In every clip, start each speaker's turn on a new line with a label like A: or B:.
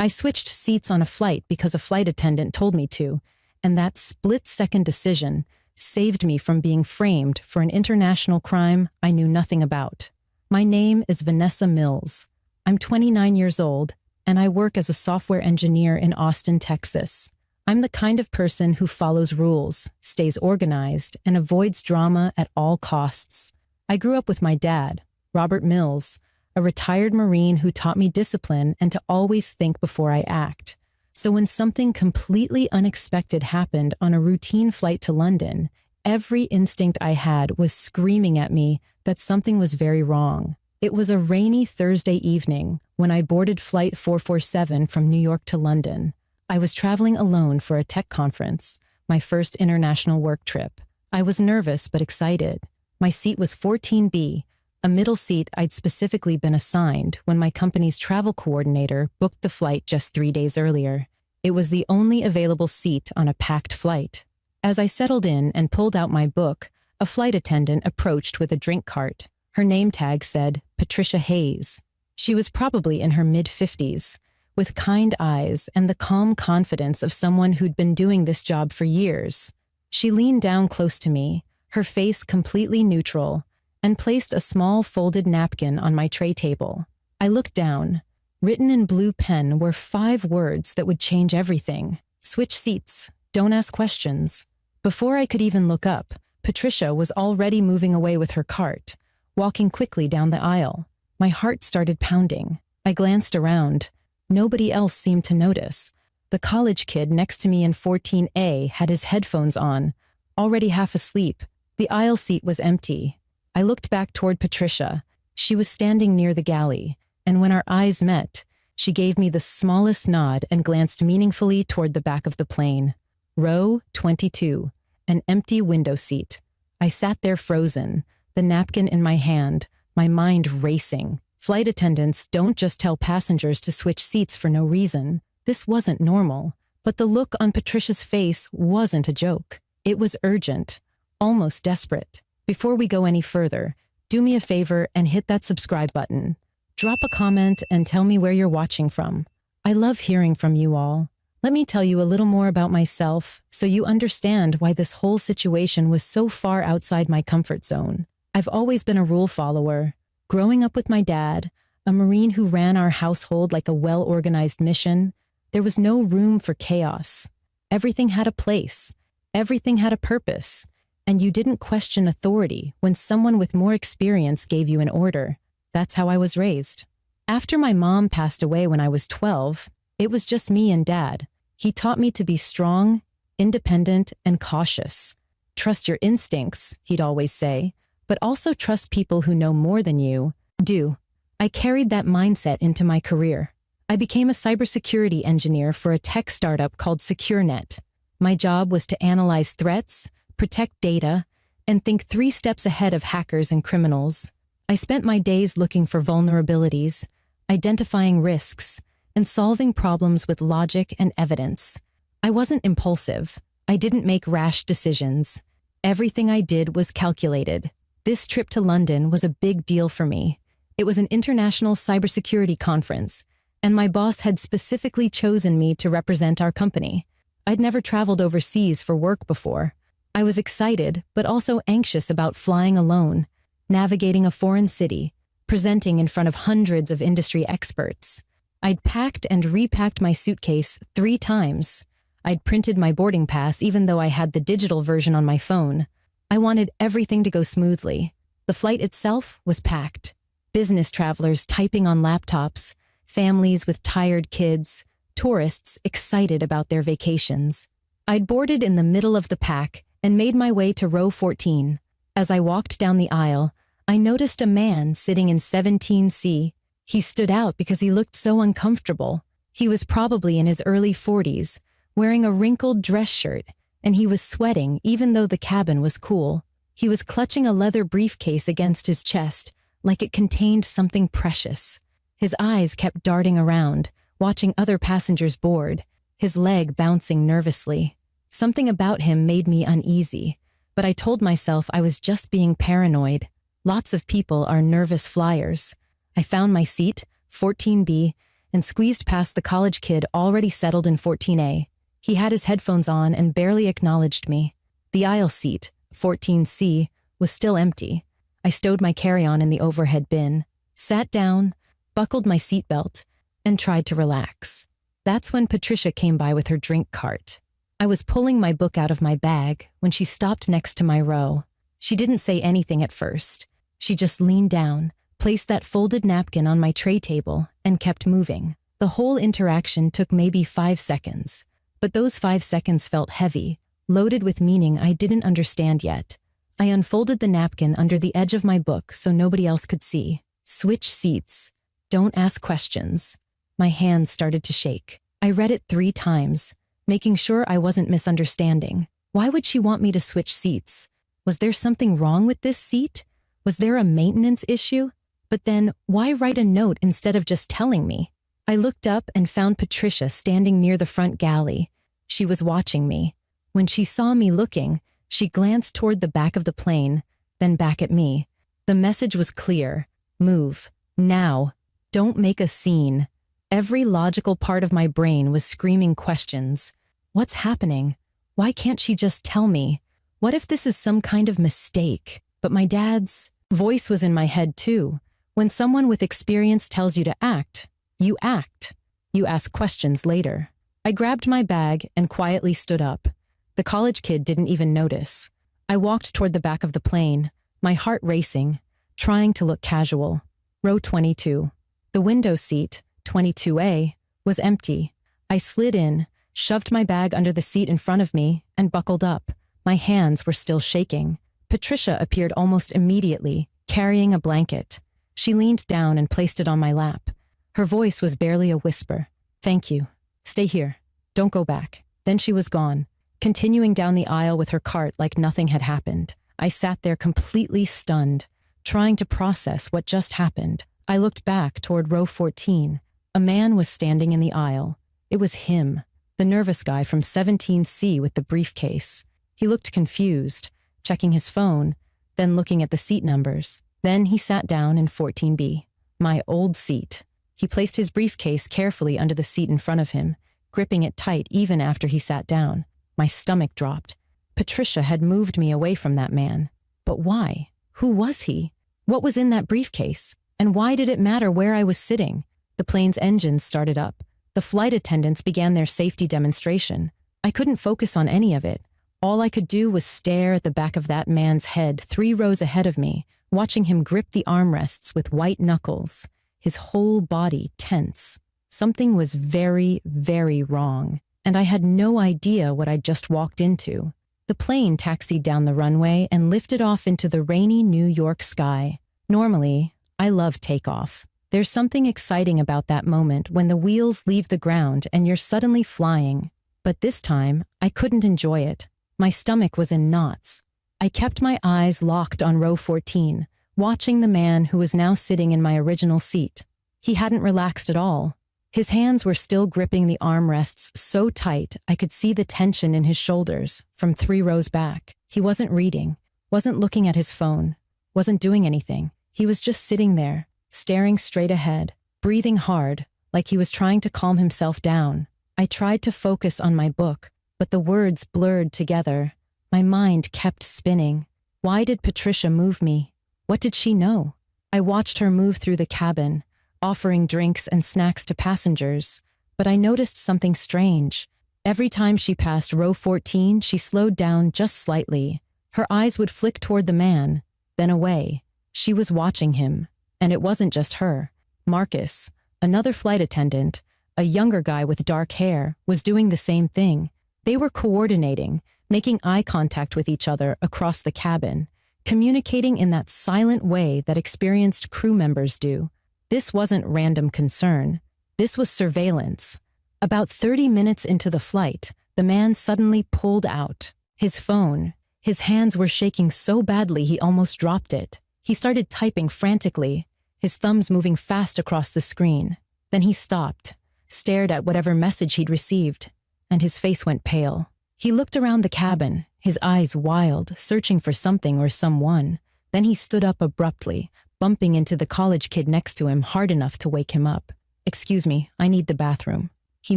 A: I switched seats on a flight because a flight attendant told me to, and that split-second decision saved me from being framed for an international crime I knew nothing about. My name is Vanessa Mills. I'm 29 years old, and I work as a software engineer in Austin, Texas. I'm the kind of person who follows rules, stays organized, and avoids drama at all costs. I grew up with my dad, Robert Mills, a retired Marine who taught me discipline and to always think before I act. So when something completely unexpected happened on a routine flight to London, every instinct I had was screaming at me that something was very wrong. It was a rainy Thursday evening when I boarded Flight 447 from New York to London. I was traveling alone for a tech conference, my first international work trip. I was nervous but excited. My seat was 14B, a middle seat I'd specifically been assigned when my company's travel coordinator booked the flight just 3 days earlier. It was the only available seat on a packed flight. As I settled in and pulled out my book, a flight attendant approached with a drink cart. Her name tag said Patricia Hayes. She was probably in her mid-50s, with kind eyes and the calm confidence of someone who'd been doing this job for years. She leaned down close to me, her face completely neutral, and placed a small folded napkin on my tray table. I looked down. Written in blue pen were 5 words that would change everything. Switch seats. Don't ask questions. Before I could even look up, Patricia was already moving away with her cart, walking quickly down the aisle. My heart started pounding. I glanced around. Nobody else seemed to notice. The college kid next to me in 14A had his headphones on, already half asleep. The aisle seat was empty. I looked back toward Patricia. She was standing near the galley, and when our eyes met, she gave me the smallest nod and glanced meaningfully toward the back of the plane. Row 22, an empty window seat. I sat there frozen, the napkin in my hand, my mind racing. Flight attendants don't just tell passengers to switch seats for no reason. This wasn't normal, but the look on Patricia's face wasn't a joke. It was urgent, almost desperate. Before we go any further, do me a favor and hit that subscribe button. Drop a comment and tell me where you're watching from. I love hearing from you all. Let me tell you a little more about myself so you understand why this whole situation was so far outside my comfort zone. I've always been a rule follower. Growing up with my dad, a Marine who ran our household like a well-organized mission, there was no room for chaos. Everything had a place. Everything had a purpose. And you didn't question authority when someone with more experience gave you an order. That's how I was raised. After my mom passed away when I was 12, it was just me and Dad. He taught me to be strong, independent, and cautious. Trust your instincts, he'd always say, but also trust people who know more than you do. I carried that mindset into my career. I became a cybersecurity engineer for a tech startup called SecureNet. My job was to analyze threats, protect data, and think 3 steps ahead of hackers and criminals. I spent my days looking for vulnerabilities, identifying risks, and solving problems with logic and evidence. I wasn't impulsive. I didn't make rash decisions. Everything I did was calculated. This trip to London was a big deal for me. It was an international cybersecurity conference, and my boss had specifically chosen me to represent our company. I'd never traveled overseas for work before. I was excited, but also anxious about flying alone, navigating a foreign city, presenting in front of hundreds of industry experts. I'd packed and repacked my suitcase 3 times. I'd printed my boarding pass even though I had the digital version on my phone. I wanted everything to go smoothly. The flight itself was packed. Business travelers typing on laptops, families with tired kids, tourists excited about their vacations. I'd boarded in the middle of the pack and made my way to row 14. As I walked down the aisle, I noticed a man sitting in 17C. He stood out because he looked so uncomfortable. He was probably in his early 40s, wearing a wrinkled dress shirt, and he was sweating even though the cabin was cool. He was clutching a leather briefcase against his chest, like it contained something precious. His eyes kept darting around, watching other passengers board, his leg bouncing nervously. Something about him made me uneasy, but I told myself I was just being paranoid. Lots of people are nervous flyers. I found my seat, 14B, and squeezed past the college kid already settled in 14A. He had his headphones on and barely acknowledged me. The aisle seat, 14C, was still empty. I stowed my carry-on in the overhead bin, sat down, buckled my seatbelt, and tried to relax. That's when Patricia came by with her drink cart. I was pulling my book out of my bag when she stopped next to my row. She didn't say anything at first. She just leaned down, placed that folded napkin on my tray table, and kept moving. The whole interaction took maybe 5 seconds. But those 5 seconds felt heavy, loaded with meaning I didn't understand yet. I unfolded the napkin under the edge of my book so nobody else could see. Switch seats. Don't ask questions. My hands started to shake. I read it 3 times, making sure I wasn't misunderstanding. Why would she want me to switch seats? Was there something wrong with this seat? Was there a maintenance issue? But then, why write a note instead of just telling me? I looked up and found Patricia standing near the front galley. She was watching me. When she saw me looking, she glanced toward the back of the plane, then back at me. The message was clear. Move. Now. Don't make a scene. Every logical part of my brain was screaming questions. What's happening? Why can't she just tell me? What if this is some kind of mistake? But my dad's voice was in my head too. When someone with experience tells you to act, you act. You ask questions later. I grabbed my bag and quietly stood up. The college kid didn't even notice. I walked toward the back of the plane, my heart racing, trying to look casual. Row 22. The window seat, 22A, was empty. I slid in, shoved my bag under the seat in front of me, and buckled up. My hands were still shaking. Patricia appeared almost immediately, carrying a blanket. She leaned down and placed it on my lap. Her voice was barely a whisper. "Thank you. Stay here. Don't go back." Then she was gone, continuing down the aisle with her cart like nothing had happened. I sat there completely stunned, trying to process what just happened. I looked back toward row 14. A man was standing in the aisle. It was him, the nervous guy from 17C with the briefcase. He looked confused, checking his phone, then looking at the seat numbers. Then he sat down in 14B, my old seat. He placed his briefcase carefully under the seat in front of him, gripping it tight even after he sat down. My stomach dropped. Patricia had moved me away from that man. But why? Who was he? What was in that briefcase? And why did it matter where I was sitting? The plane's engines started up. The flight attendants began their safety demonstration. I couldn't focus on any of it. All I could do was stare at the back of that man's head 3 rows ahead of me, watching him grip the armrests with white knuckles, his whole body tense. Something was very, very wrong, and I had no idea what I'd just walked into. The plane taxied down the runway and lifted off into the rainy New York sky. Normally, I love takeoff. There's something exciting about that moment when the wheels leave the ground and you're suddenly flying. But this time, I couldn't enjoy it. My stomach was in knots. I kept my eyes locked on row 14, watching the man who was now sitting in my original seat. He hadn't relaxed at all. His hands were still gripping the armrests so tight I could see the tension in his shoulders from 3 rows back. He wasn't reading, wasn't looking at his phone, wasn't doing anything. He was just sitting there, staring straight ahead, breathing hard, like he was trying to calm himself down. I tried to focus on my book, but the words blurred together. My mind kept spinning. Why did Patricia move me? What did she know? I watched her move through the cabin, offering drinks and snacks to passengers, but I noticed something strange. Every time she passed row 14, she slowed down just slightly. Her eyes would flick toward the man, then away. She was watching him, and it wasn't just her. Marcus, another flight attendant, a younger guy with dark hair, was doing the same thing. They were coordinating, making eye contact with each other across the cabin, communicating in that silent way that experienced crew members do. This wasn't random concern. This was surveillance. About 30 minutes into the flight, the man suddenly pulled out his phone. His hands were shaking so badly he almost dropped it. He started typing frantically, his thumbs moving fast across the screen. Then he stopped, stared at whatever message he'd received, and his face went pale. He looked around the cabin, his eyes wild, searching for something or someone. Then he stood up abruptly, bumping into the college kid next to him hard enough to wake him up. "Excuse me, I need the bathroom," he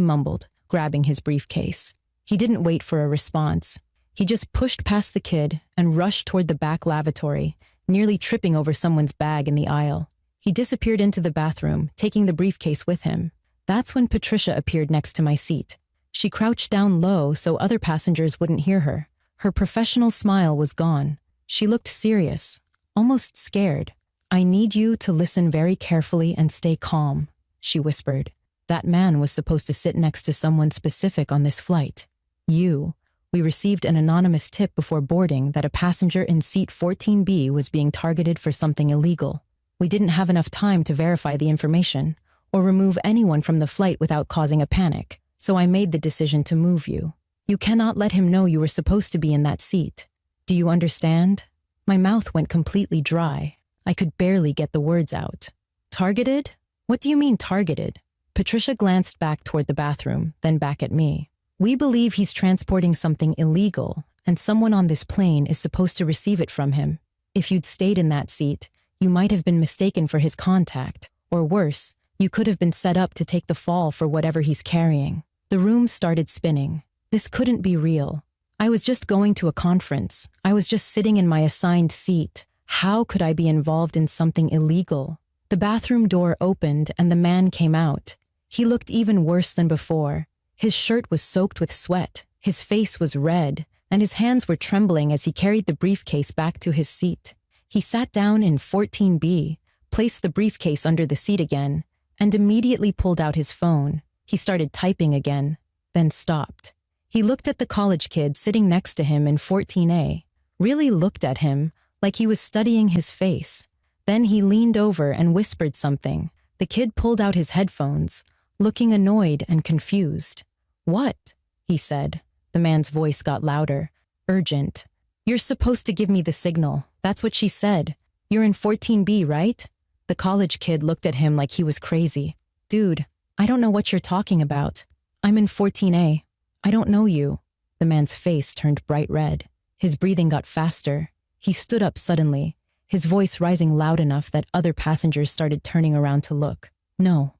A: mumbled, grabbing his briefcase. He didn't wait for a response. He just pushed past the kid and rushed toward the back lavatory, nearly tripping over someone's bag in the aisle. He disappeared into the bathroom, taking the briefcase with him. That's when Patricia appeared next to my seat. She crouched down low so other passengers wouldn't hear her. Her professional smile was gone. She looked serious, almost scared. "I need you to listen very carefully and stay calm," she whispered. "That man was supposed to sit next to someone specific on this flight. You. We received an anonymous tip before boarding that a passenger in seat 14B was being targeted for something illegal. We didn't have enough time to verify the information or remove anyone from the flight without causing a panic, so I made the decision to move you. You cannot let him know you were supposed to be in that seat. Do you understand?" My mouth went completely dry. I could barely get the words out. "Targeted? What do you mean targeted?" Patricia glanced back toward the bathroom, then back at me. "We believe he's transporting something illegal, and someone on this plane is supposed to receive it from him. If you'd stayed in that seat, you might have been mistaken for his contact, or worse, you could have been set up to take the fall for whatever he's carrying." The room started spinning. This couldn't be real. I was just going to a conference. I was just sitting in my assigned seat. How could I be involved in something illegal? The bathroom door opened and the man came out. He looked even worse than before. His shirt was soaked with sweat, his face was red, and his hands were trembling as he carried the briefcase back to his seat. He sat down in 14B, placed the briefcase under the seat again, and immediately pulled out his phone. He started typing again, then stopped. He looked at the college kid sitting next to him in 14A, really looked at him like he was studying his face. Then he leaned over and whispered something. The kid pulled out his headphones, looking annoyed and confused. "What?" he said. The man's voice got louder, urgent. "You're supposed to give me the signal. That's what she said. You're in 14B, right?" The college kid looked at him like he was crazy. "Dude, I don't know what you're talking about. I'm in 14A. I don't know you." The man's face turned bright red. His breathing got faster. He stood up suddenly, his voice rising loud enough that other passengers started turning around to look. No.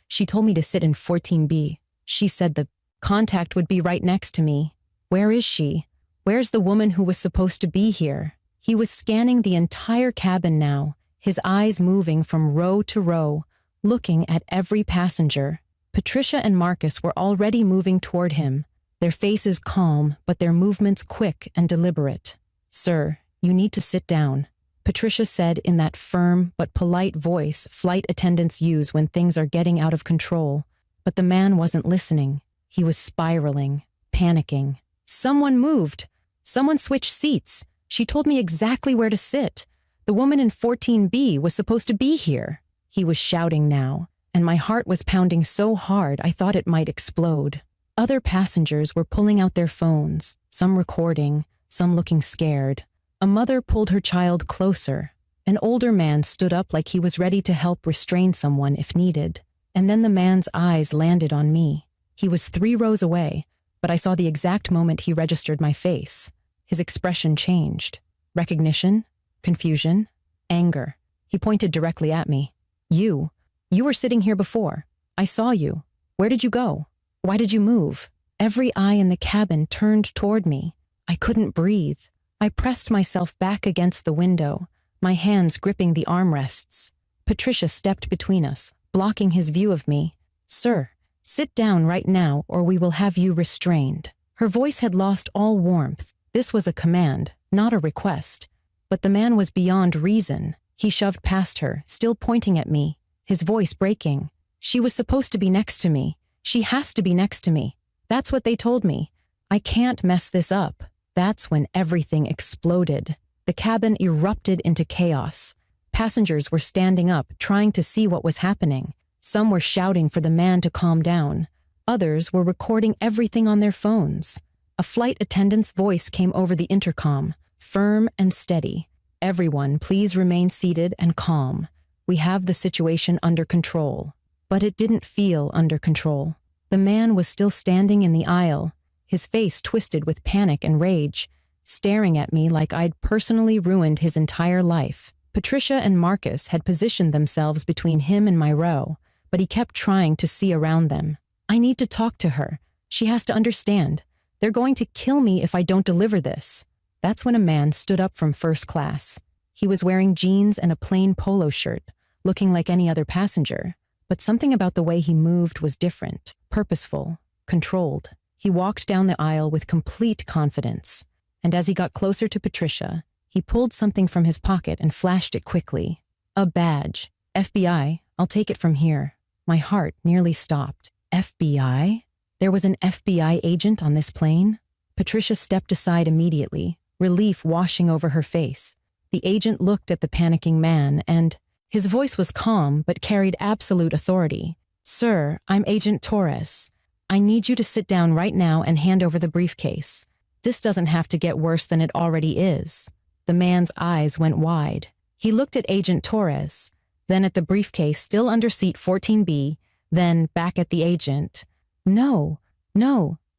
A: She told me to sit in 14B. She said the contact would be right next to me. Where is she? Where's the woman who was supposed to be here?" He was scanning the entire cabin now, his eyes moving from row to row, looking at every passenger. Patricia and Marcus were already moving toward him, their faces calm, but their movements quick and deliberate. "Sir, you need to sit down," Patricia said in that firm but polite voice flight attendants use when things are getting out of control. But the man wasn't listening. He was spiraling, panicking. "Someone moved. Someone switched seats. She told me exactly where to sit. The woman in 14B was supposed to be here." He was shouting now, and my heart was pounding so hard I thought it might explode. Other passengers were pulling out their phones, some recording, some looking scared. A mother pulled her child closer. An older man stood up like he was ready to help restrain someone if needed. And then the man's eyes landed on me. He was 3 rows away, but I saw the exact moment he registered my face. His expression changed. Recognition, confusion, anger. He pointed directly at me. You were sitting here before. I saw you. Where did you go? Why did you move?" Every eye in the cabin turned toward me. I couldn't breathe. I pressed myself back against the window, my hands gripping the armrests. Patricia stepped between us, blocking his view of me. "Sir, sit down right now or we will have you restrained." Her voice had lost all warmth. This was a command, not a request. But the man was beyond reason. He shoved past her, still pointing at me, his voice breaking. "She was supposed to be next to me. She has to be next to me. That's what they told me. I can't mess this up." That's when everything exploded. The cabin erupted into chaos. Passengers were standing up, trying to see what was happening. Some were shouting for the man to calm down. Others were recording everything on their phones. A flight attendant's voice came over the intercom, firm and steady. "Everyone, please remain seated and calm. We have the situation under control." But it didn't feel under control. The man was still standing in the aisle, his face twisted with panic and rage, staring at me like I'd personally ruined his entire life. Patricia and Marcus had positioned themselves between him and my row, but he kept trying to see around them. I need to talk to her. She has to understand. They're going to kill me if I don't deliver this. That's when a man stood up from first class. He was wearing jeans and a plain polo shirt, looking like any other passenger. But something about the way he moved was different, purposeful, controlled. He walked down the aisle with complete confidence. And as he got closer to Patricia, he pulled something from his pocket and flashed it quickly. A badge. FBI, I'll take it from here. My heart nearly stopped. FBI? There was an FBI agent on this plane? Patricia stepped aside immediately, relief washing over her face. The agent looked at the panicking man and his voice was calm but carried absolute authority. Sir, I'm Agent Torres. I need you to sit down right now and hand over the briefcase. This doesn't have to get worse than it already is. The man's eyes went wide. He looked at Agent Torres, then at the briefcase still under seat 14B, then back at the agent. No,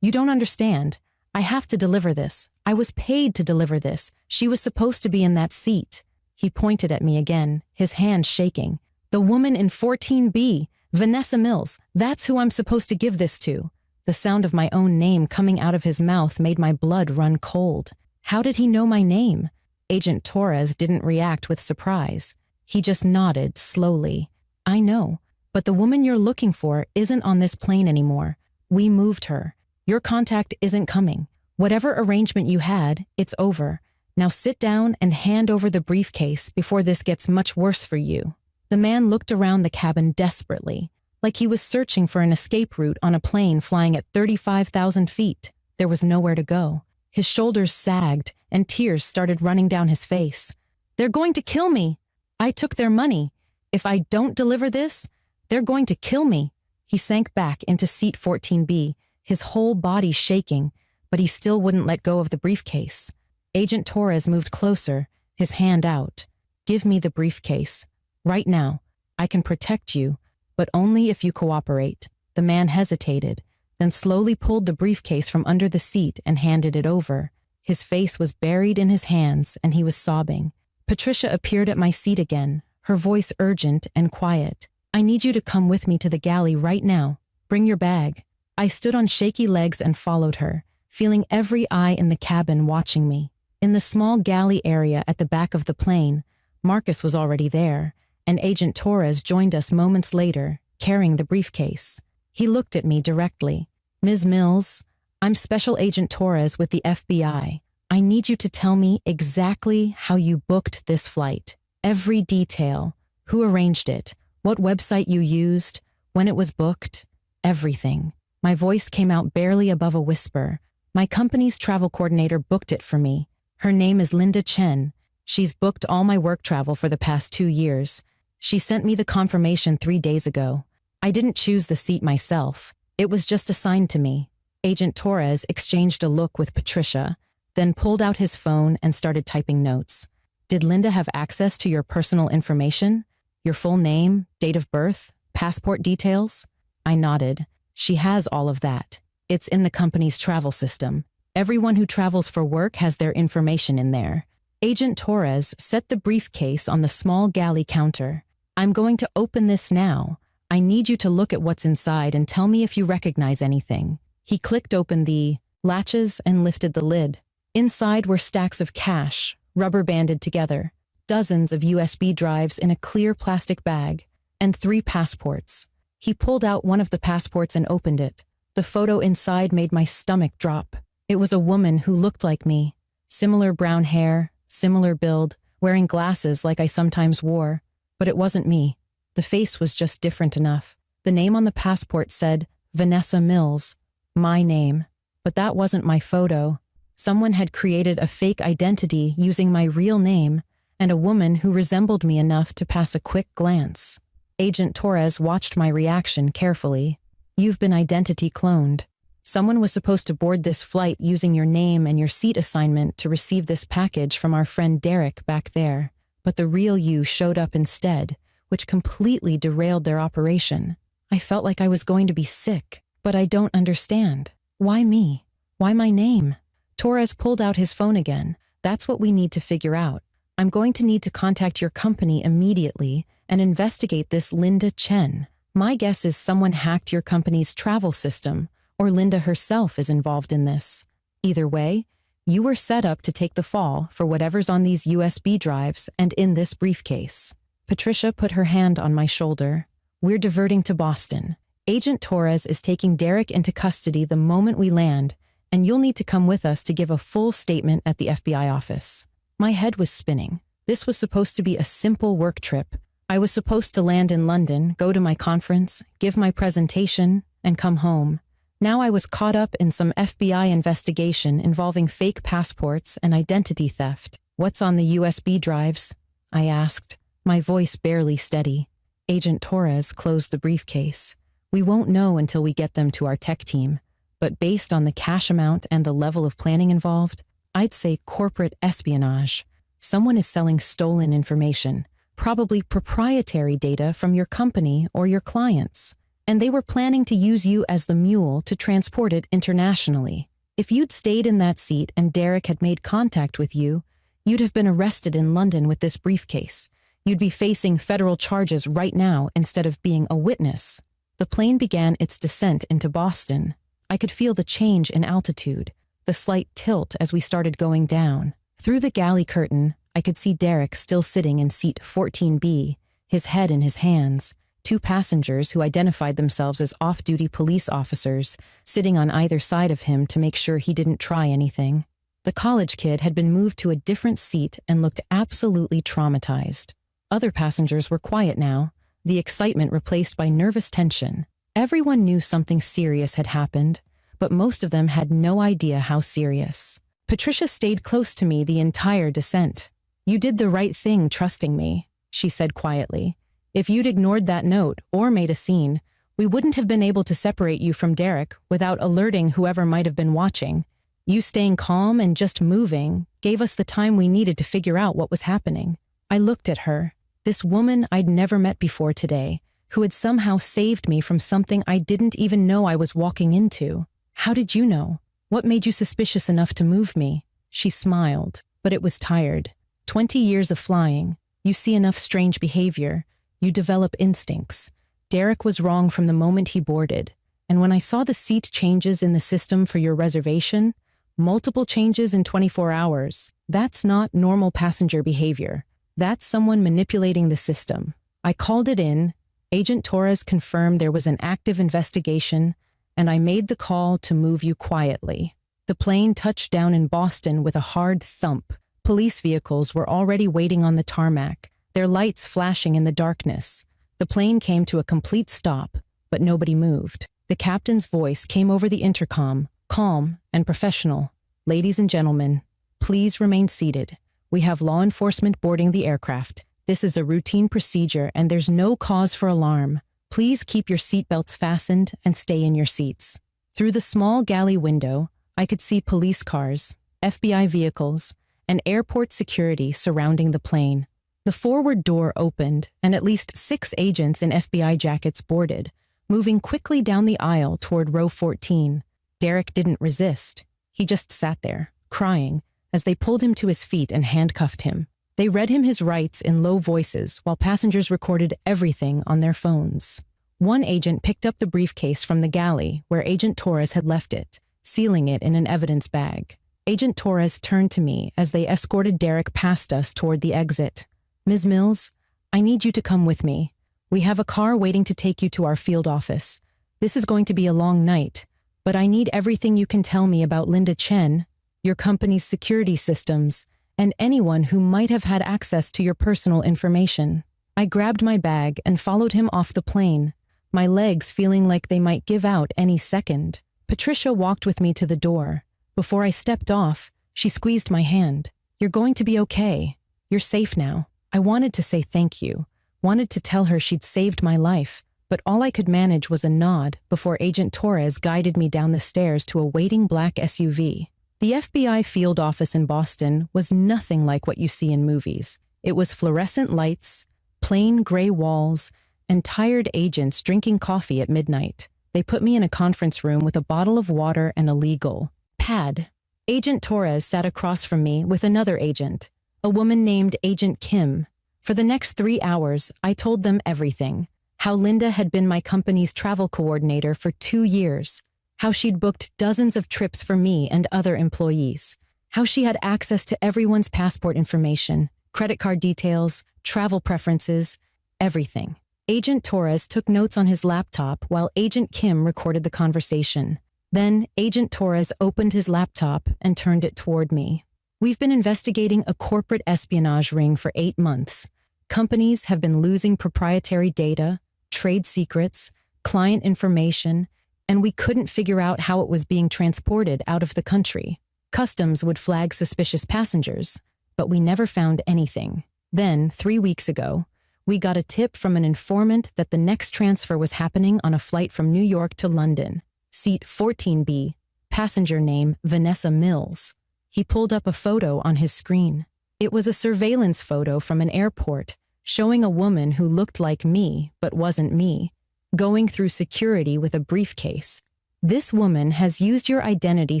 A: you don't understand. I have to deliver this. I was paid to deliver this. She was supposed to be in that seat. He pointed at me again, his hand shaking. The woman in 14B, Vanessa Mills, that's who I'm supposed to give this to. The sound of my own name coming out of his mouth made my blood run cold. How did he know my name? Agent Torres didn't react with surprise. He just nodded slowly. I know, but the woman you're looking for isn't on this plane anymore. We moved her. Your contact isn't coming. Whatever arrangement you had, it's over. Now sit down and hand over the briefcase before this gets much worse for you. The man looked around the cabin desperately, like he was searching for an escape route on a plane flying at 35,000 feet. There was nowhere to go. His shoulders sagged and tears started running down his face. They're going to kill me. I took their money. If I don't deliver this, they're going to kill me. He sank back into seat 14B, his whole body shaking, but he still wouldn't let go of the briefcase. Agent Torres moved closer, his hand out. Give me the briefcase. Right now. I can protect you, but only if you cooperate. The man hesitated, then slowly pulled the briefcase from under the seat and handed it over. His face was buried in his hands and he was sobbing. Patricia appeared at my seat again, her voice urgent and quiet. I need you to come with me to the galley right now. Bring your bag. I stood on shaky legs and followed her, feeling every eye in the cabin watching me. In the small galley area at the back of the plane, Marcus was already there, and Agent Torres joined us moments later, carrying the briefcase. He looked at me directly. Ms. Mills, I'm Special Agent Torres with the FBI. I need you to tell me exactly how you booked this flight. Every detail. Who arranged it? What website you used? When it was booked? Everything. My voice came out barely above a whisper. My company's travel coordinator booked it for me. Her name is Linda Chen. She's booked all my work travel for the past 2 years. She sent me the confirmation 3 days ago. I didn't choose the seat myself. It was just assigned to me. Agent Torres exchanged a look with Patricia, then pulled out his phone and started typing notes. Did Linda have access to your personal information? Your full name, date of birth, passport details? I nodded. She has all of that. It's in the company's travel system. Everyone who travels for work has their information in there. Agent Torres set the briefcase on the small galley counter. I'm going to open this now. I need you to look at what's inside and tell me if you recognize anything. He clicked open the latches and lifted the lid. Inside were stacks of cash, rubber banded together, dozens of USB drives in a clear plastic bag, and 3 passports. He pulled out one of the passports and opened it. The photo inside made my stomach drop. It was a woman who looked like me. Similar brown hair, similar build, wearing glasses like I sometimes wore. But it wasn't me. The face was just different enough. The name on the passport said, Vanessa Mills. My name. But that wasn't my photo. Someone had created a fake identity using my real name and a woman who resembled me enough to pass a quick glance. Agent Torres watched my reaction carefully. You've been identity cloned. Someone was supposed to board this flight using your name and your seat assignment to receive this package from our friend Derek back there. But the real you showed up instead, which completely derailed their operation. I felt like I was going to be sick, but I don't understand. Why me? Why my name? Torres pulled out his phone again. That's what we need to figure out. I'm going to need to contact your company immediately and investigate this Linda Chen. My guess is someone hacked your company's travel system, or Linda herself is involved in this. Either way, you were set up to take the fall for whatever's on these USB drives and in this briefcase. Patricia put her hand on my shoulder. We're diverting to Boston. Agent Torres is taking Derek into custody the moment we land, and you'll need to come with us to give a full statement at the FBI office. My head was spinning. This was supposed to be a simple work trip. I was supposed to land in London, go to my conference, give my presentation, and come home. Now I was caught up in some FBI investigation involving fake passports and identity theft. What's on the USB drives? I asked, my voice barely steady. Agent Torres closed the briefcase. We won't know until we get them to our tech team, but based on the cash amount and the level of planning involved, I'd say corporate espionage. Someone is selling stolen information, probably proprietary data from your company or your clients, and they were planning to use you as the mule to transport it internationally. If you'd stayed in that seat and Derek had made contact with you, you'd have been arrested in London with this briefcase. You'd be facing federal charges right now instead of being a witness. The plane began its descent into Boston. I could feel the change in altitude, the slight tilt as we started going down. Through the galley curtain, I could see Derek still sitting in seat 14B, his head in his hands, two passengers who identified themselves as off-duty police officers sitting on either side of him to make sure he didn't try anything. The college kid had been moved to a different seat and looked absolutely traumatized. Other passengers were quiet now, the excitement replaced by nervous tension. Everyone knew something serious had happened, but most of them had no idea how serious. Patricia stayed close to me the entire descent. "You did the right thing trusting me," she said quietly. "If you'd ignored that note or made a scene, we wouldn't have been able to separate you from Derek without alerting whoever might have been watching. You staying calm and just moving gave us the time we needed to figure out what was happening." I looked at her, this woman I'd never met before today, who had somehow saved me from something I didn't even know I was walking into. "How did you know? What made you suspicious enough to move me?" She smiled, but it was tired. 20 years of flying. You see enough strange behavior. You develop instincts. Derek was wrong from the moment he boarded. And when I saw the seat changes in the system for your reservation, multiple changes in 24 hours, that's not normal passenger behavior. That's someone manipulating the system. I called it in. Agent Torres confirmed there was an active investigation, and I made the call to move you quietly. The plane touched down in Boston with a hard thump. Police vehicles were already waiting on the tarmac, their lights flashing in the darkness. The plane came to a complete stop, but nobody moved. The captain's voice came over the intercom, calm and professional. "Ladies and gentlemen, please remain seated. We have law enforcement boarding the aircraft. This is a routine procedure and there's no cause for alarm. Please keep your seatbelts fastened and stay in your seats." Through the small galley window, I could see police cars, FBI vehicles, and airport security surrounding the plane. The forward door opened and at least 6 agents in FBI jackets boarded, moving quickly down the aisle toward row 14. Derek didn't resist. He just sat there, crying, as they pulled him to his feet and handcuffed him. They read him his rights in low voices while passengers recorded everything on their phones. One agent picked up the briefcase from the galley where Agent Torres had left it, sealing it in an evidence bag. Agent Torres turned to me as they escorted Derek past us toward the exit. "Ms. Mills, I need you to come with me. We have a car waiting to take you to our field office. This is going to be a long night, but I need everything you can tell me about Linda Chen, your company's security systems, and anyone who might have had access to your personal information." I grabbed my bag and followed him off the plane, my legs feeling like they might give out any second. Patricia walked with me to the door. Before I stepped off, she squeezed my hand. "You're going to be okay. You're safe now." I wanted to say thank you, wanted to tell her she'd saved my life, but all I could manage was a nod before Agent Torres guided me down the stairs to a waiting black SUV. The FBI field office in Boston was nothing like what you see in movies. It was fluorescent lights, plain gray walls, and tired agents drinking coffee at midnight. They put me in a conference room with a bottle of water and a legal pad. Agent Torres sat across from me with another agent, a woman named Agent Kim. For the next 3 hours, I told them everything. how Linda had been my company's travel coordinator for 2 years, how she'd booked dozens of trips for me and other employees, how she had access to everyone's passport information, credit card details, travel preferences, everything. Agent Torres took notes on his laptop while Agent Kim recorded the conversation. Then, Agent Torres opened his laptop and turned it toward me. We've been investigating a corporate espionage ring for 8 months. Companies have been losing proprietary data, trade secrets, client information, and we couldn't figure out how it was being transported out of the country. Customs would flag suspicious passengers, but we never found anything. Then, 3 weeks ago, we got a tip from an informant that the next transfer was happening on a flight from New York to London. Seat 14B, passenger name Vanessa Mills. He pulled up a photo on his screen. It was a surveillance photo from an airport showing a woman who looked like me but wasn't me, going through security with a briefcase. This woman has used your identity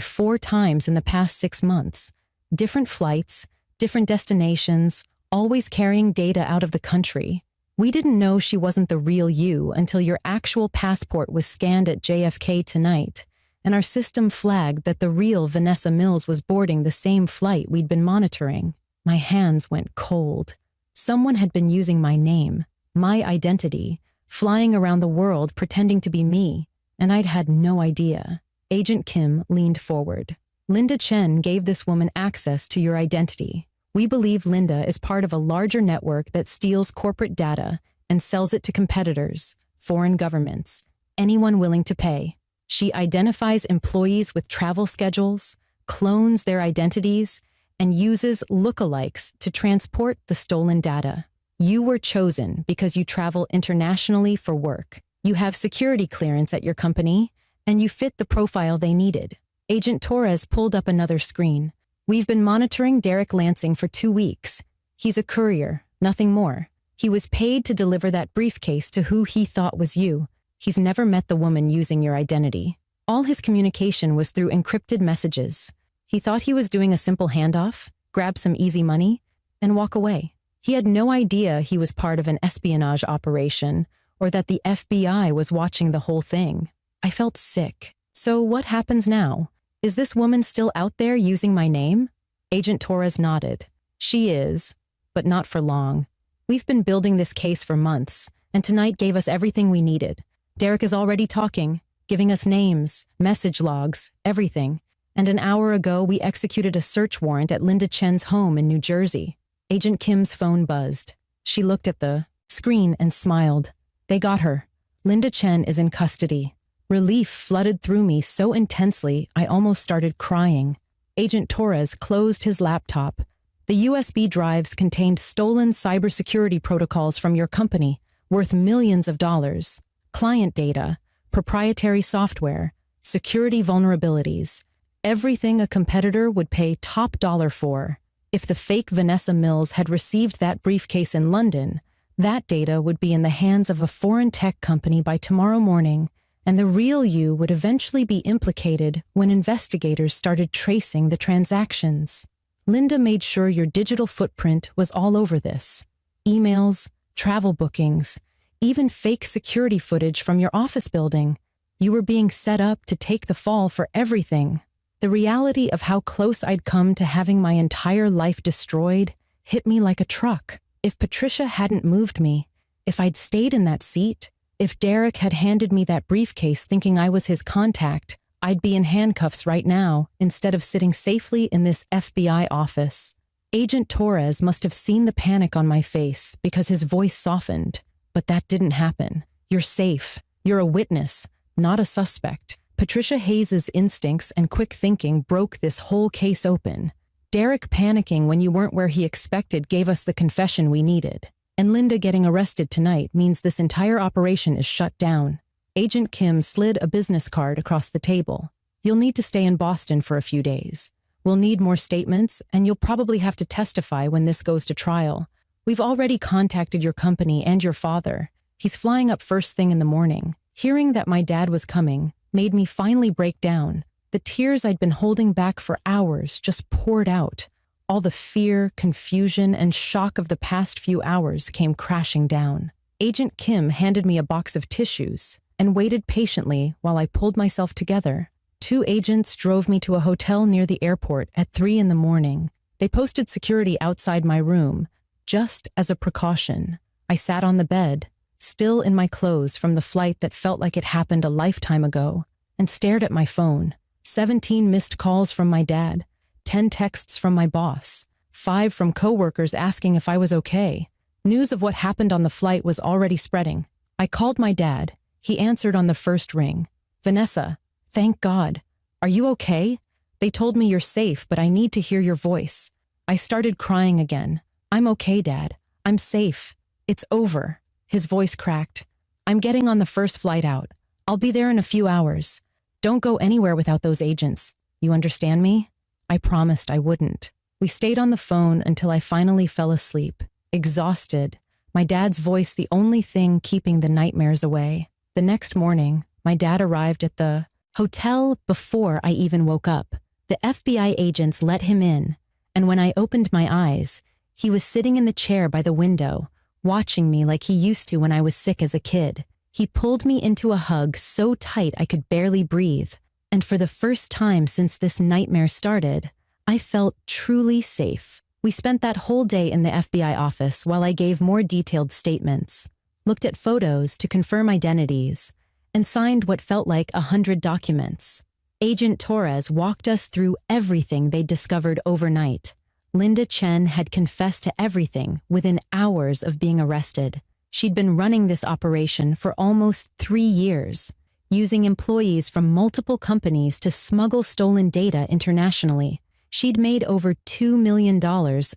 A: 4 times in the past 6 months. Different flights, different destinations, always carrying data out of the country. We didn't know she wasn't the real you until your actual passport was scanned at JFK tonight, and our system flagged that the real Vanessa Mills was boarding the same flight we'd been monitoring. My hands went cold. Someone had been using my name, my identity, flying around the world pretending to be me, and I'd had no idea. Agent Kim leaned forward. Linda Chen gave this woman access to your identity. We believe Linda is part of a larger network that steals corporate data and sells it to competitors, foreign governments, anyone willing to pay. She identifies employees with travel schedules, clones their identities, and uses lookalikes to transport the stolen data. You were chosen because you travel internationally for work. You have security clearance at your company, and you fit the profile they needed. Agent Torres pulled up another screen. We've been monitoring Derek Lansing for 2 weeks. He's a courier, nothing more. He was paid to deliver that briefcase to who he thought was you. He's never met the woman using your identity. All his communication was through encrypted messages. He thought he was doing a simple handoff, grab some easy money, and walk away. He had no idea he was part of an espionage operation or that the FBI was watching the whole thing. I felt sick. So what happens now? Is this woman still out there using my name? Agent Torres nodded. She is, but not for long. We've been building this case for months, and tonight gave us everything we needed. Derek is already talking, giving us names, message logs, everything. And an hour ago, we executed a search warrant at Linda Chen's home in New Jersey. Agent Kim's phone buzzed. She looked at the screen and smiled. They got her. Linda Chen is in custody. Relief flooded through me so intensely, I almost started crying. Agent Torres closed his laptop. The USB drives contained stolen cybersecurity protocols from your company, worth millions of dollars, client data, proprietary software, security vulnerabilities, everything a competitor would pay top dollar for. If the fake Vanessa Mills had received that briefcase in London, that data would be in the hands of a foreign tech company by tomorrow morning, and the real you would eventually be implicated when investigators started tracing the transactions. Linda made sure your digital footprint was all over this. Emails, travel bookings, even fake security footage from your office building. You were being set up to take the fall for everything. The reality of how close I'd come to having my entire life destroyed hit me like a truck. If Patricia hadn't moved me, if I'd stayed in that seat, if Derek had handed me that briefcase thinking I was his contact, I'd be in handcuffs right now instead of sitting safely in this FBI office. Agent Torres must have seen the panic on my face because his voice softened, but that didn't happen. You're safe. You're a witness, not a suspect. Patricia Hayes's instincts and quick thinking broke this whole case open. Derek panicking when you weren't where he expected gave us the confession we needed. And Linda getting arrested tonight means this entire operation is shut down. Agent Kim slid a business card across the table. You'll need to stay in Boston for a few days. We'll need more statements, and you'll probably have to testify when this goes to trial. We've already contacted your company and your father. He's flying up first thing in the morning. Hearing that my dad was coming made me finally break down. The tears I'd been holding back for hours just poured out. All the fear, confusion, and shock of the past few hours came crashing down. Agent Kim handed me a box of tissues and waited patiently while I pulled myself together. 2 agents drove me to a hotel near the airport at 3 in the morning. They posted security outside my room, just as a precaution. I sat on the bed, still in my clothes from the flight that felt like it happened a lifetime ago, and stared at my phone. 17 missed calls from my dad, 10 texts from my boss, 5 from coworkers asking if I was okay. News of what happened on the flight was already spreading. I called my dad. He answered on the first ring. "Vanessa, thank God. Are you okay? They told me you're safe, but I need to hear your voice." I started crying again. "I'm okay, Dad. I'm safe. It's over." His voice cracked. "I'm getting on the first flight out. I'll be there in a few hours. Don't go anywhere without those agents. You understand me?" I promised I wouldn't. We stayed on the phone until I finally fell asleep, exhausted, my dad's voice the only thing keeping the nightmares away. The next morning, my dad arrived at the hotel before I even woke up. The FBI agents let him in, and when I opened my eyes, he was sitting in the chair by the window, watching me like he used to when I was sick as a kid. He pulled me into a hug so tight I could barely breathe, and for the first time since this nightmare started, I felt truly safe. We spent that whole day in the FBI office while I gave more detailed statements, looked at photos to confirm identities, and signed what felt like 100 documents. Agent Torres walked us through everything they'd discovered overnight. Linda Chen had confessed to everything within hours of being arrested. She'd been running this operation for almost 3 years, using employees from multiple companies to smuggle stolen data internationally. She'd made over $2 million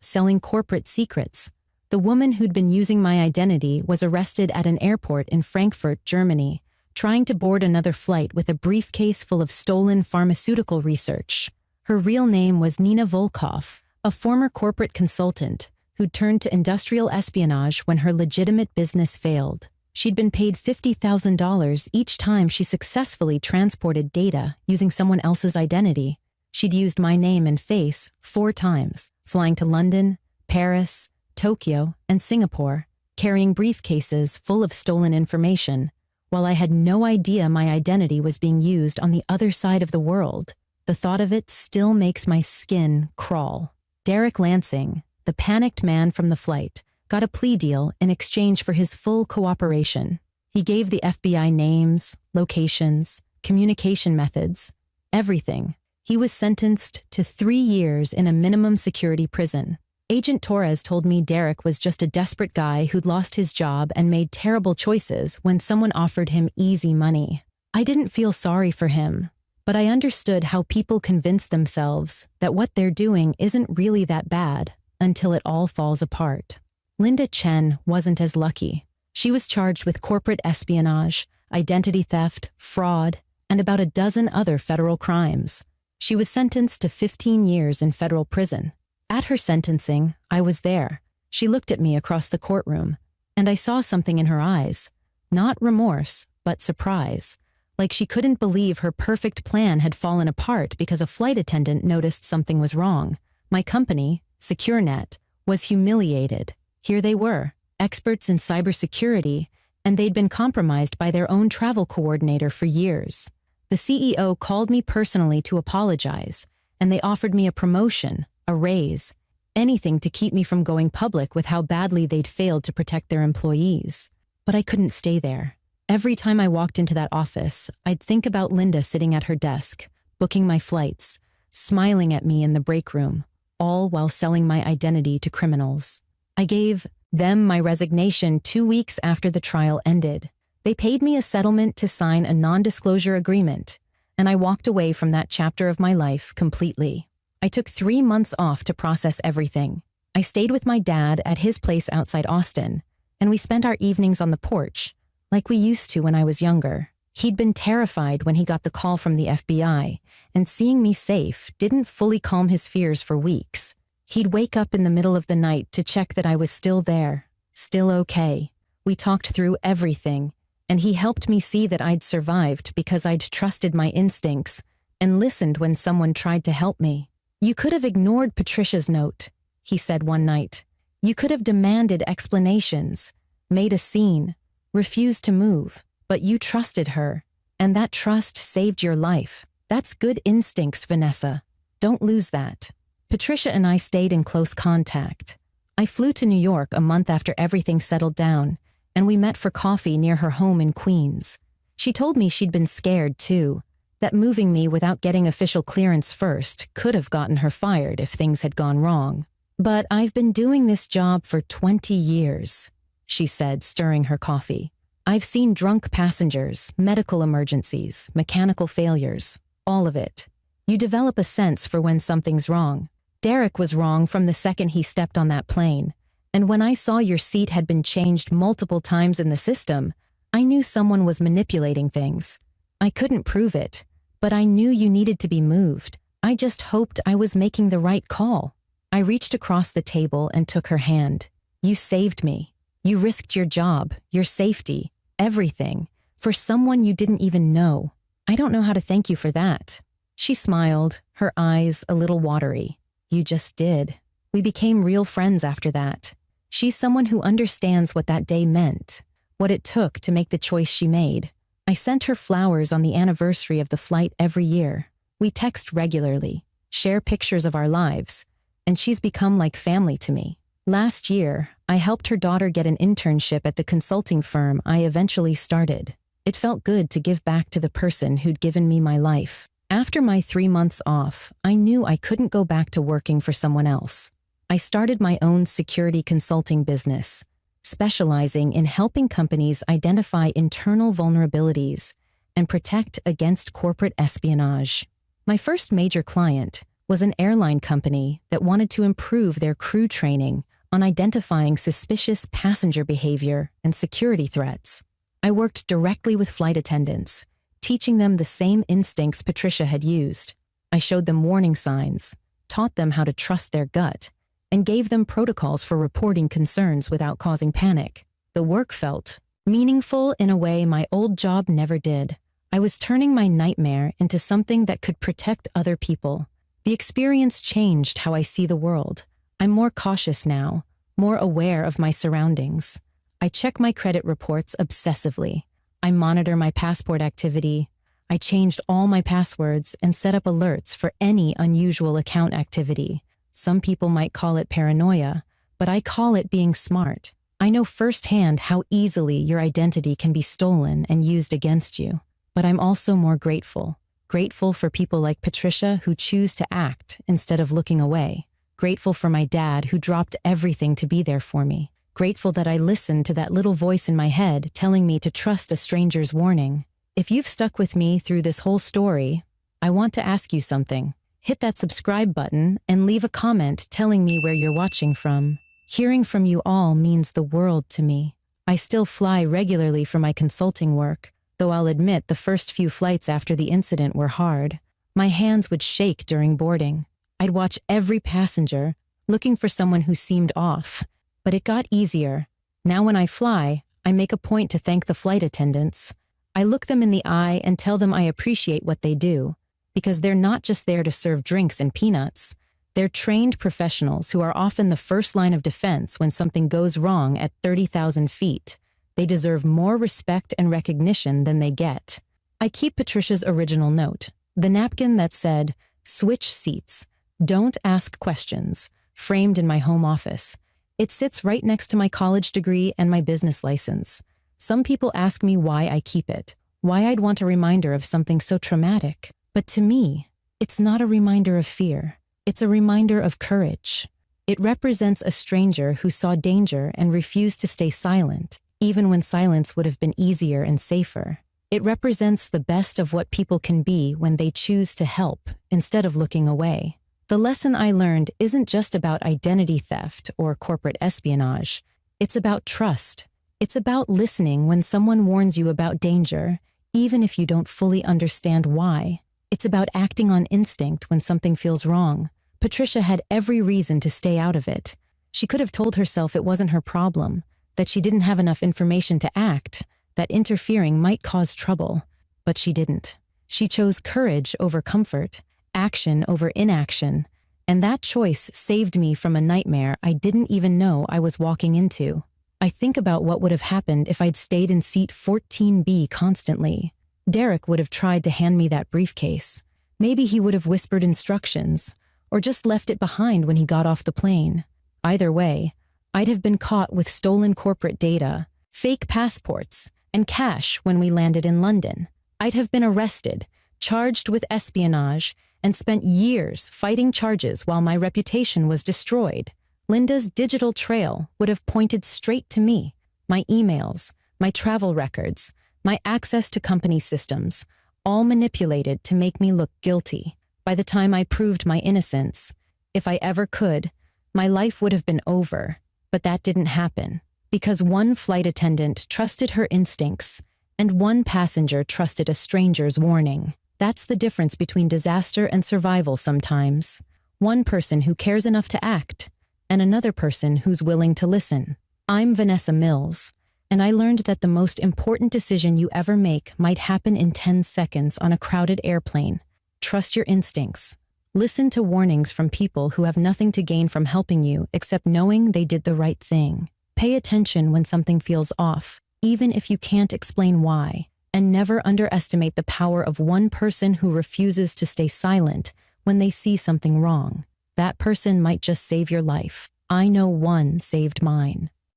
A: selling corporate secrets. The woman who'd been using my identity was arrested at an airport in Frankfurt, Germany, trying to board another flight with a briefcase full of stolen pharmaceutical research. Her real name was Nina Volkov, a former corporate consultant who'd turned to industrial espionage when her legitimate business failed. She'd been paid $50,000 each time she successfully transported data using someone else's identity. She'd used my name and face 4 times, flying to London, Paris, Tokyo, and Singapore, carrying briefcases full of stolen information, while I had no idea my identity was being used on the other side of the world. The thought of it still makes my skin crawl. Derek Lansing, the panicked man from the flight, got a plea deal in exchange for his full cooperation. He gave the FBI names, locations, communication methods, everything. He was sentenced to 3 years in a minimum security prison. Agent Torres told me Derek was just a desperate guy who'd lost his job and made terrible choices when someone offered him easy money. I didn't feel sorry for him, but I understood how people convince themselves that what they're doing isn't really that bad until it all falls apart. Linda Chen wasn't as lucky. She was charged with corporate espionage, identity theft, fraud, and about a dozen other federal crimes. She was sentenced to 15 years in federal prison. At her sentencing, I was there. She looked at me across the courtroom, and I saw something in her eyes. Not remorse, but surprise. Like she couldn't believe her perfect plan had fallen apart because a flight attendant noticed something was wrong. My company, SecureNet, was humiliated. Here they were, experts in cybersecurity, and they'd been compromised by their own travel coordinator for years. The CEO called me personally to apologize, and they offered me a promotion, a raise, anything to keep me from going public with how badly they'd failed to protect their employees. But I couldn't stay there. Every time I walked into that office, I'd think about Linda sitting at her desk, booking my flights, smiling at me in the break room, all while selling my identity to criminals. I gave them my resignation 2 weeks after the trial ended. They paid me a settlement to sign a non-disclosure agreement, and I walked away from that chapter of my life completely. I took 3 months off to process everything. I stayed with my dad at his place outside Austin, and we spent our evenings on the porch, like we used to when I was younger. He'd been terrified when he got the call from the FBI, and seeing me safe didn't fully calm his fears for weeks. He'd wake up in the middle of the night to check that I was still there, still okay. We talked through everything, and he helped me see that I'd survived because I'd trusted my instincts and listened when someone tried to help me. "You could have ignored Patricia's note," he said one night. "You could have demanded explanations. made a scene, refused to move, but you trusted her, and that trust saved your life. That's good instincts, Vanessa. Don't lose that. Patricia and I stayed in close contact. I flew to New York a month after everything settled down, and we met for coffee near her home in Queens. She told me she'd been scared too, that moving me without getting official clearance first could have gotten her fired if things had gone wrong. But I've been doing this job for 20 years, she said, stirring her coffee. I've seen drunk passengers, medical emergencies, mechanical failures, all of it. You develop a sense for when something's wrong. Derek was wrong from the second he stepped on that plane. And when I saw your seat had been changed multiple times in the system, I knew someone was manipulating things. I couldn't prove it, but I knew you needed to be moved. I just hoped I was making the right call. I reached across the table and took her hand. You saved me. You risked your job, your safety, everything, for someone you didn't even know. I don't know how to thank you for that. She smiled, her eyes a little watery. You just did. We became real friends after that. She's someone who understands what that day meant, what it took to make the choice she made. I sent her flowers on the anniversary of the flight every year. We text regularly, share pictures of our lives, and she's become like family to me. Last year, I helped her daughter get an internship at the consulting firm I eventually started. It felt good to give back to the person who'd given me my life. After my 3 months off, I knew I couldn't go back to working for someone else. I started my own security consulting business, specializing in helping companies identify internal vulnerabilities and protect against corporate espionage. My first major client was an airline company that wanted to improve their crew training on identifying suspicious passenger behavior and security threats. I worked directly with flight attendants, teaching them the same instincts Patricia had used. I showed them warning signs, taught them how to trust their gut, and gave them protocols for reporting concerns without causing panic. The work felt meaningful in a way my old job never did. I was turning my nightmare into something that could protect other people. The experience changed how I see the world. I'm more cautious now, more aware of my surroundings. I check my credit reports obsessively. I monitor my passport activity. I changed all my passwords and set up alerts for any unusual account activity. Some people might call it paranoia, but I call it being smart. I know firsthand how easily your identity can be stolen and used against you. But I'm also more grateful. Grateful for people like Patricia who choose to act instead of looking away. Grateful for my dad who dropped everything to be there for me. Grateful that I listened to that little voice in my head telling me to trust a stranger's warning. If you've stuck with me through this whole story, I want to ask you something. Hit that subscribe button and leave a comment telling me where you're watching from. Hearing from you all means the world to me. I still fly regularly for my consulting work, though I'll admit the first few flights after the incident were hard. My hands would shake during boarding. I'd watch every passenger, looking for someone who seemed off. But it got easier. Now when I fly, I make a point to thank the flight attendants. I look them in the eye and tell them I appreciate what they do, because they're not just there to serve drinks and peanuts. They're trained professionals who are often the first line of defense when something goes wrong at 30,000 feet. They deserve more respect and recognition than they get. I keep Patricia's original note, the napkin that said, "Switch seats. Don't ask questions," framed in my home office. It sits right next to my college degree and my business license. Some people ask me why I keep it, why I'd want a reminder of something so traumatic. But to me, it's not a reminder of fear. It's a reminder of courage. It represents a stranger who saw danger and refused to stay silent, even when silence would have been easier and safer. It represents the best of what people can be when they choose to help instead of looking away. The lesson I learned isn't just about identity theft or corporate espionage. It's about trust. It's about listening when someone warns you about danger, even if you don't fully understand why. It's about acting on instinct when something feels wrong. Patricia had every reason to stay out of it. She could have told herself it wasn't her problem, that she didn't have enough information to act, that interfering might cause trouble. But she didn't. She chose courage over comfort, action over inaction, and that choice saved me from a nightmare I didn't even know I was walking into. I think about what would have happened if I'd stayed in seat 14B constantly. Derek would have tried to hand me that briefcase. Maybe he would have whispered instructions, or just left it behind when he got off the plane. Either way, I'd have been caught with stolen corporate data, fake passports, and cash when we landed in London. I'd have been arrested, charged with espionage, and spent years fighting charges while my reputation was destroyed. Linda's digital trail would have pointed straight to me. My emails, my travel records, my access to company systems, all manipulated to make me look guilty. By the time I proved my innocence, if I ever could, my life would have been over. But that didn't happen, because one flight attendant trusted her instincts, and one passenger trusted a stranger's warning. That's the difference between disaster and survival sometimes. One person who cares enough to act, and another person who's willing to listen. I'm Vanessa Mills, and I learned that the most important decision you ever make might happen in 10 seconds on a crowded airplane. Trust your instincts. Listen to warnings from people who have nothing to gain from helping you except knowing they did the right thing. Pay attention when something feels off, even if you can't explain why. And never underestimate the power of one person who refuses to stay silent when they see something wrong. That person might just save your life. I know one saved mine.